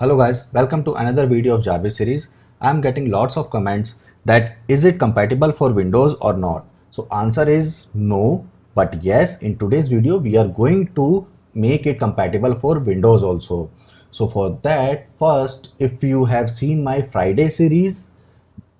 Hello guys, welcome to another video of Jarvis series. I'm getting lots of comments that is it compatible for Windows or not. So answer is no, but yes, in today's video we are going to make it compatible for Windows also. So for that, first, if you have seen my Friday series,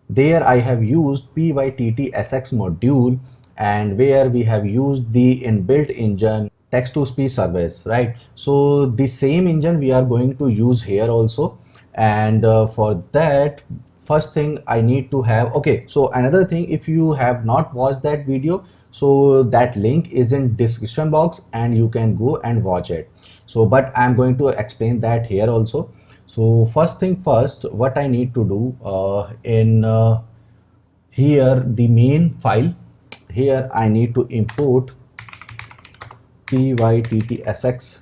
there I have used PyTT-SX module, and where we have used the inbuilt engine text to speech service, right? So the same engine we are going to use here also. And for that, first thing I need to have, okay, so another thing, if you have not watched that video, so that link is in description box and you can go and watch it. So but I'm going to explain that here also. So first thing first, what I need to do in here the main file, here I need to import pyttsx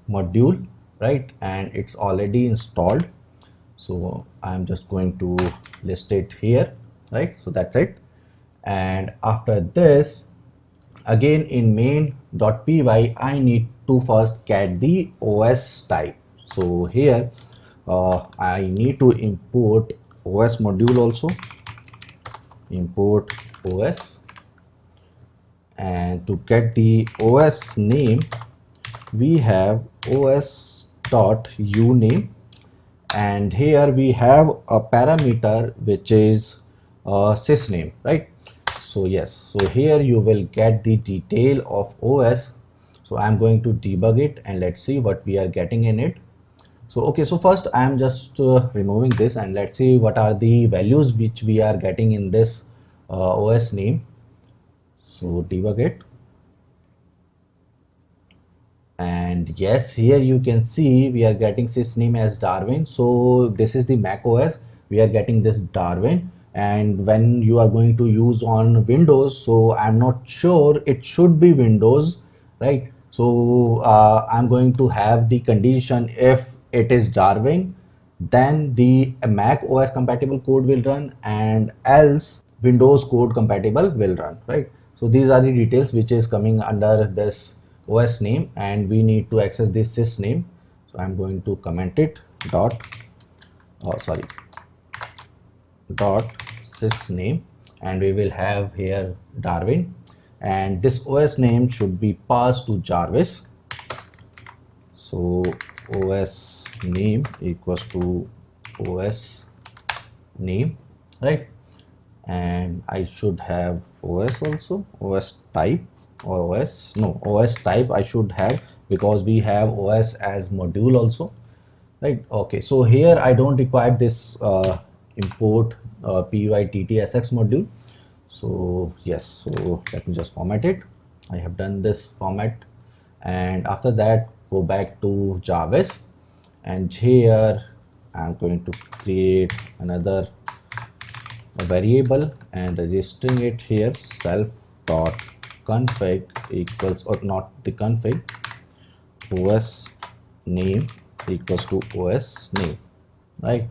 module, right? And it's already installed, so I'm just going to list it here, right? So that's it. And after this, again in main.py, I need to first get the OS type. So here I need to import OS module also, import OS, and to get the OS name we have os.uname, and here we have a parameter which is sysname, right? So yes, so here you will get the detail of OS. So I'm going to debug it and let's see what we are getting in it. So okay, so first I am just removing this and let's see what are the values which we are getting in this OS name. So debug it, and yes, here you can see we are getting sysname as Darwin. So this is the Mac OS, we are getting this Darwin. And when you are going to use on Windows, so I'm not sure, it should be Windows, right? So I'm going to have the condition, if it is Darwin, then the Mac OS compatible code will run, and else Windows code compatible will run, right? So these are the details which is coming under this OS name, and we need to access this sys name. So I'm going to comment it dot dot sys name, and we will have here Darwin, and this OS name should be passed to Jarvis. So OS name equals to OS name, right? And I should have OS also, OS type, or OS type I should have, because we have OS as module also, right? Okay, so here I don't require this import pyttsx module. So yes, so let me just format it. I have done this format, and after that go back to Jarvis, and here I'm going to create another variable and registering it here, self dot config equals, or not the config, OS name equals to OS name, right?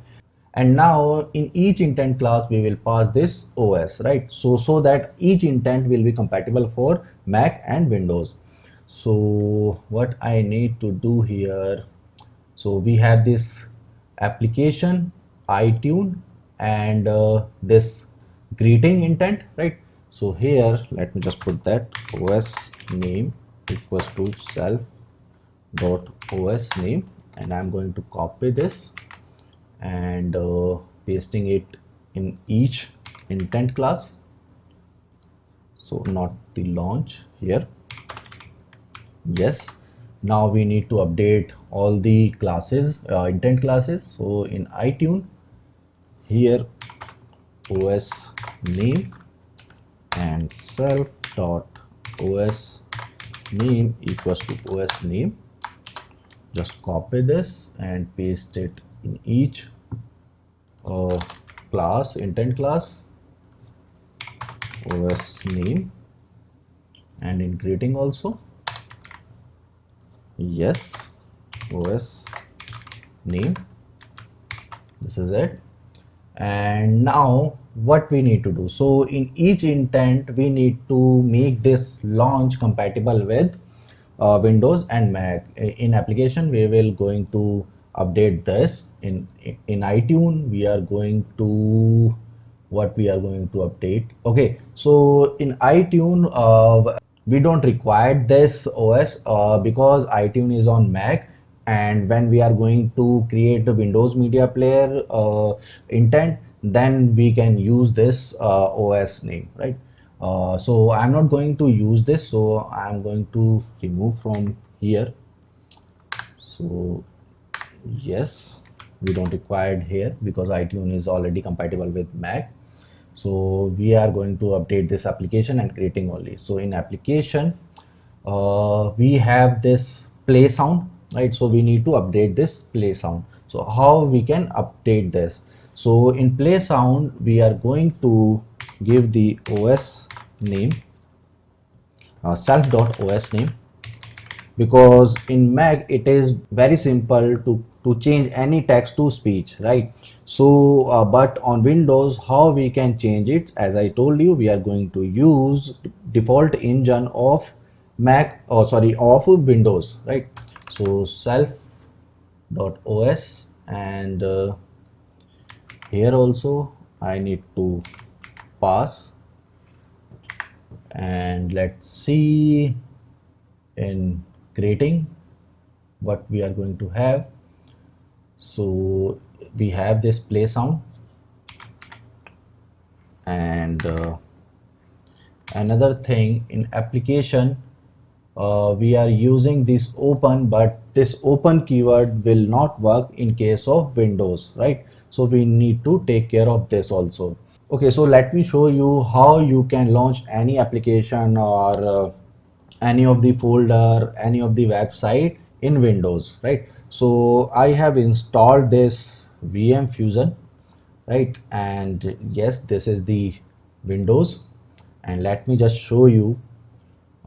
And now in each intent class we will pass this OS, right? So that each intent will be compatible for Mac and Windows. So what I need to do here, so we have this application iTunes and this greeting intent, right? So here let me just put that OS name equals to self dot OS name, and I'm going to copy this and pasting it in each intent class. So not the launch here. Yes, now we need to update all the classes, intent classes. So in iTunes, here OS name and self dot OS name equals to OS name. Just copy this and paste it in each class, intent class, OS name, and in greeting also, yes, OS name. This is it. And now what we need to do, so in each intent we need to make this launch compatible with Windows and Mac. In application we will going to update this in iTunes. We are going to, what we are going to update. Okay, so in iTunes, we don't require this OS because iTunes is on Mac, and when we are going to create a Windows Media Player intent, then we can use this OS name, right? So I'm not going to use this, so I'm going to remove from here. So yes, we don't require it here because iTunes is already compatible with Mac. So we are going to update this application and creating only. So in application, we have this play sound, right? So we need to update this play sound. So how we can update this? So in play sound, we are going to give the OS name, self.os name, because in Mac it is very simple to change any text to speech, right? So but on Windows, how we can change it? As I told you, we are going to use default engine of Mac, or sorry, of Windows, right? So self.os, and here also I need to pass, and let's see in creating what we are going to have. So we have this play sound, and another thing in application, we are using this open, but this open keyword will not work in case of Windows, right? So we need to take care of this also. Okay, so let me show you how you can launch any application or any of the folder, any of the website in Windows, right? So I have installed this VM Fusion, right? And yes, this is the Windows, and let me just show you.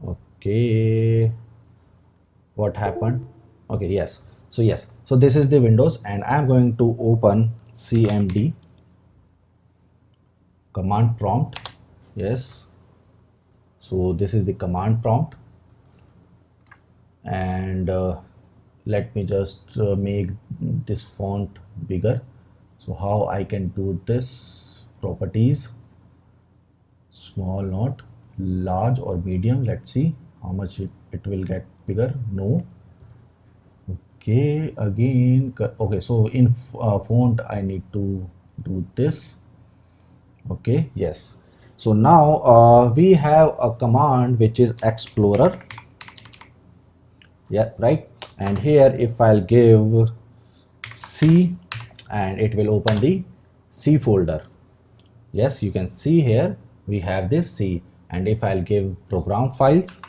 Okay, what happened? Okay, yes. So yes, so this is the Windows, and I'm going to open CMD command prompt. Yes, so this is the command prompt, and let me just make this font bigger. So how I can do this? Properties, small, not large, or medium. Let's see how much it will get bigger. No. Okay, again. Okay, so in font I need to do this. Okay, yes. So now we have a command which is explorer. Yeah, right. And here if I'll give C, and it will open the C folder. Yes, you can see here we have this C, and if I'll give program files,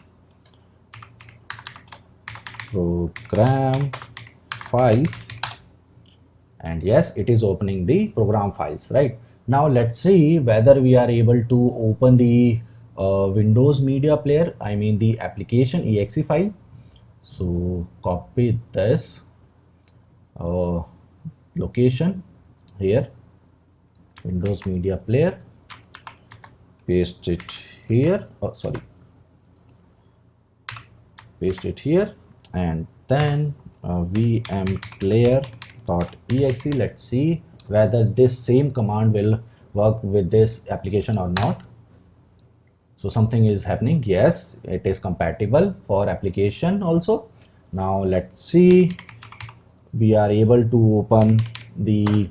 and yes, it is opening the program files, right? Now let's see whether we are able to open the Windows Media Player, I mean the application exe file. So copy this location here, Windows Media Player, paste it here, oh sorry, paste it here, and then vmplayer.exe. let's see whether this same command will work with this application or not. So something is happening. Yes, it is compatible for application also. Now let's see, we are able to open the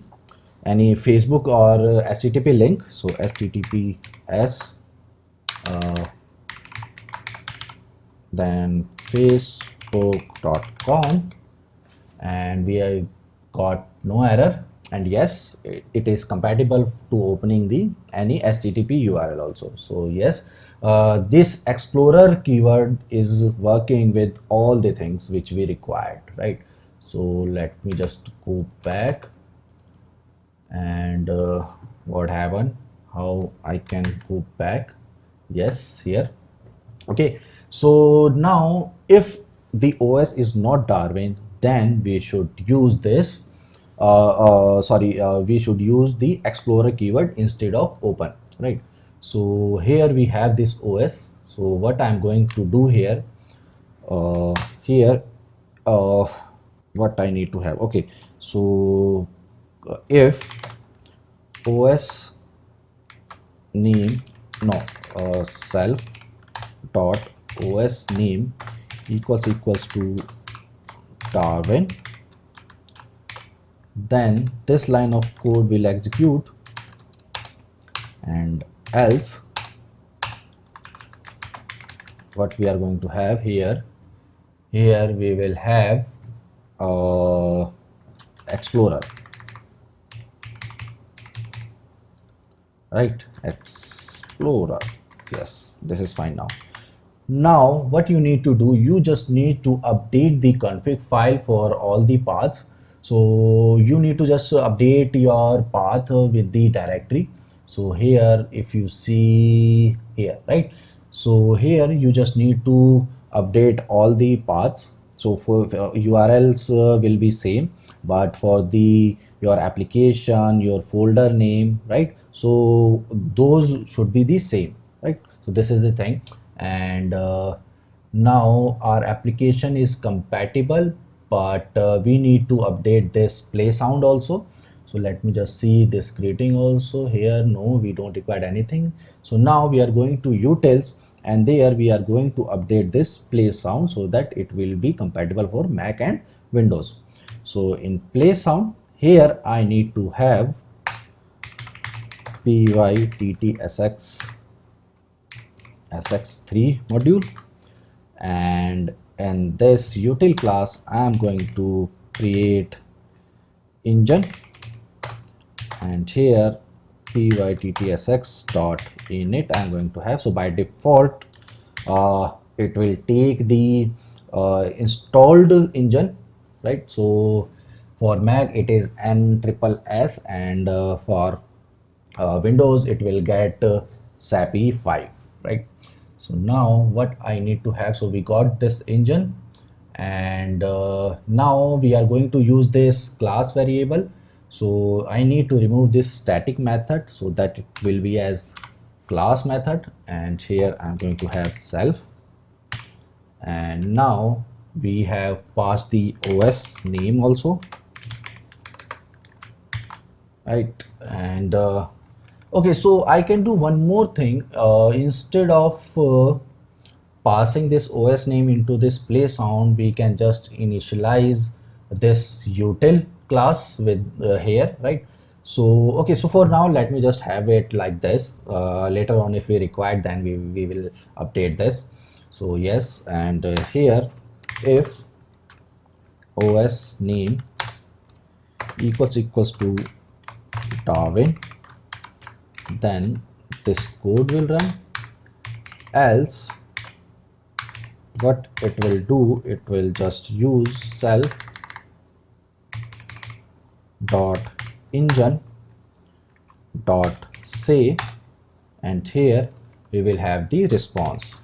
any Facebook or HTTP link. So HTTPS then facebook.com, and we got no error, and yes, it is compatible to opening the any HTTP URL also. So yes, this explorer keyword is working with all the things which we required, right? So let me just go back, and what happened, how I can go back. Yes, here. Okay, so now if the OS is not Darwin, then we should use this we should use the explorer keyword instead of open, right? So here we have this OS. So what I'm going to do here, here uh, what I need to have. Okay, so if os name, no, self dot os name equals to Darwin, then this line of code will execute, and else what we are going to have here we will have explorer, right? Explorer, yes, this is fine. Now what you need to do, you just need to update the config file for all the paths. So you need to just update your path with the directory. So here if you see here, right, so here you just need to update all the paths. So for urls will be same, but for the your application, your folder name, right, so those should be the same, right? So this is the thing. And now our application is compatible, but we need to update this play sound also. So let me just see this greeting also here. No, we don't require anything. So now we are going to utils, and there we are going to update this play sound so that it will be compatible for Mac and Windows. So in play sound, here I need to have pyttsx sx3 module, and in this util class I am going to create engine, and here pyttsx dot init I'm going to have. So by default it will take the installed engine, right? So for Mac it is NSSS, and for Windows it will get SAPI 5, right? So now what I need to have, so we got this engine, and now we are going to use this class variable. So I need to remove this static method so that it will be as class method, and here I'm going to have self, and now we have passed the OS name also, right? And okay, so I can do one more thing. Instead of passing this OS name into this play sound, we can just initialize this util class with here, right? So okay, so for now let me just have it like this. Later on if we require, then we will update this. So yes, and here if OS name equals to Darwin, then this code will run. Else what it will do, it will just use self dot engine dot say, and here we will have the response,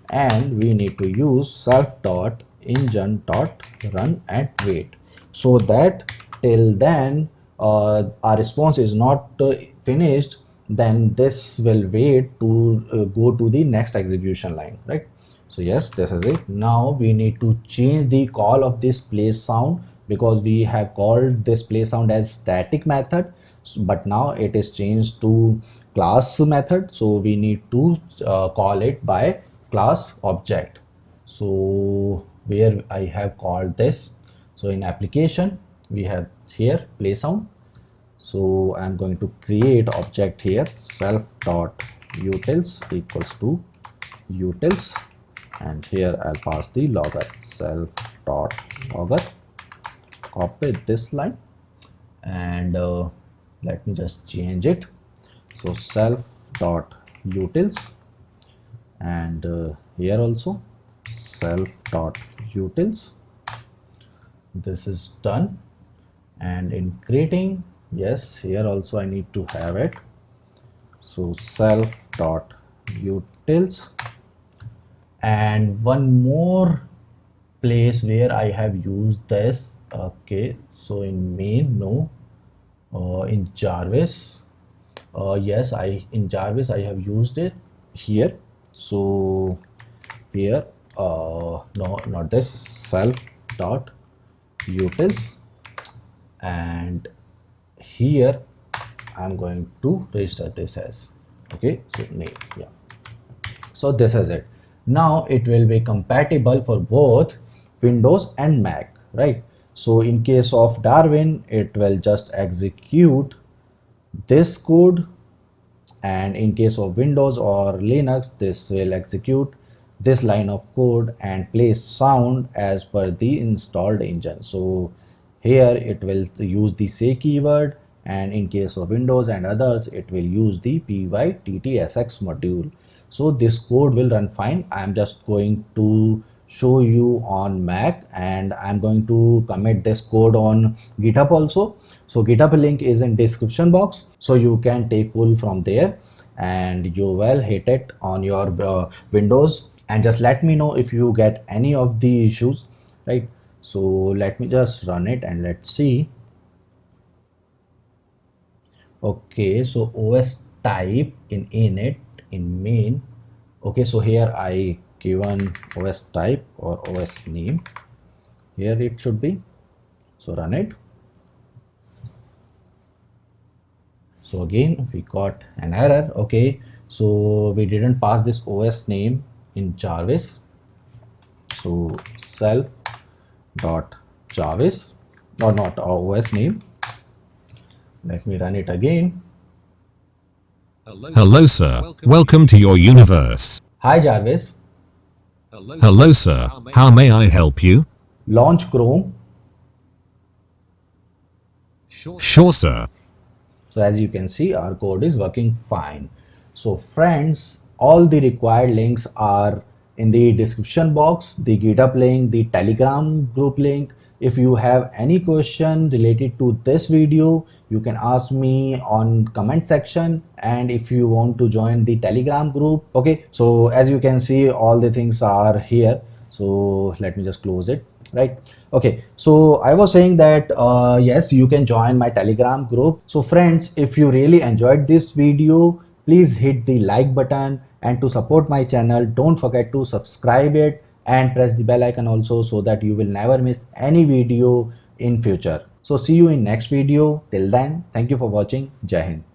and we need to use self dot engine dot run and wait, so that till then our response is not finished, then this will wait to go to the next execution line, right? So yes, this is it. Now we need to change the call of this play sound, because we have called this play sound as static method, but now it is changed to class method. So we need to call it by class object. So where I have called this, so in application we have here play sound. So I'm going to create object here, self dot utils equals to utils, and here I'll pass the logger, self dot logger. Copy this line, and let me just change it. So self dot utils, and here also self dot utils. This is done. And in creating, yes, here also I need to have it. So self dot utils, and one more place where I have used this. Okay, so in main, no, in Jarvis, yes, in Jarvis I have used it here. So here no, not this, self dot utils, and here I'm going to register this as, okay, so name, yeah. So this is it. Now it will be compatible for both Windows and Mac, right? So in case of Darwin, it will just execute this code, and in case of Windows or Linux, this will execute this line of code and play sound as per the installed engine. So here it will use the say keyword, and in case of Windows and others, it will use the pyttsx module. So this code will run fine. I'm just going to show you on Mac, and I'm going to commit this code on GitHub also. So GitHub link is in description box, so you can take pull from there, and you will hit it on your Windows, and just let me know if you get any of the issues, right? So let me just run it and let's see. Okay, so OS type in init, in main. Okay, so here I given OS type or OS name, here it should be. So run it. So again we got an error. Okay, so we didn't pass this OS name in Jarvis. So self dot Jarvis, or not OS name. Let me run it again. Hello, sir. Welcome to your universe. Hi Jarvis. Hello, sir. How may I help you? Launch Chrome. Sure, sir. So as you can see, our code is working fine. So friends, all the required links are in the description box, the GitHub link, the Telegram group link. If you have any question related to this video, you can ask me on comment section. And if you want to join the Telegram group, okay, so as you can see, all the things are here. So let me just close it, right? Okay, so I was saying that yes, you can join my Telegram group. So friends, if you really enjoyed this video, please hit the like button, and to support my channel, don't forget to subscribe it and press the bell icon also, so that you will never miss any video in future. So see you in next video. Till then, thank you for watching. Jai Hind.